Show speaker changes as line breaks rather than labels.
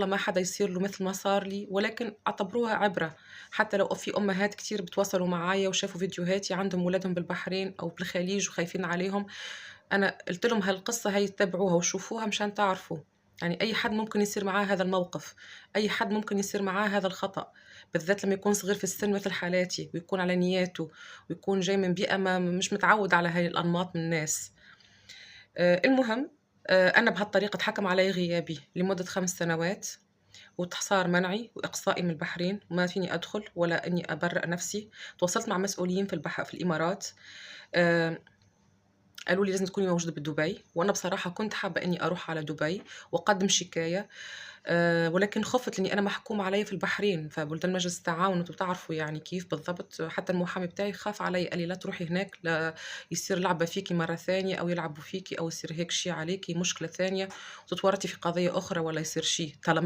ما حدا يصير له مثل ما صار لي، ولكن اعتبروها عبرة. حتى لو في أمهات كتير بتواصلوا معايا وشافوا فيديوهاتي عندهم ولادهم بالبحرين أو بالخليج وخايفين عليهم، أنا قُلت لهم هالقصة هي اتبعوها وشوفوها مشان تعرفوا، يعني أي حد ممكن يصير معاه هذا الموقف، أي حد ممكن يصير معاه هذا الخطأ، بالذات لمّا يكون صغير في السن مثل حالاتي ويكون على نياته ويكون جاي من بيئة ما مش متعوّد على هاي الأنماط من الناس. المهم أنا بهالطريقة اتحكم علي غيابي لمدة 5 سنوات، صار منعي وإقصائي من البحرين، وما فيني أدخل ولا إني أبرأ نفسي. تواصلت مع مسؤولين في الإمارات، آآ قالوا لي لازم تكوني موجودة بدبي، وأنا بصراحة كنت حابة إني أروح على دبي وأقدّم شكاية، ولكن خُفت لإني أنا محكوم عليّا في البحرين، فبلدان مجلس التعاون أنتم بتعرفوا يعني كيف بالضبط. حتى المحامي بتاعي خاف عليّا، قال لي: "لا تروحي هناك، لا يصير لعبة فيكِ مرّة ثانية أو يلعبوا فيكِ أو يصير هيك شي عليكِ، مشكلة ثانية وتتورطي في قضية أخرى ولا يصير شي، طالما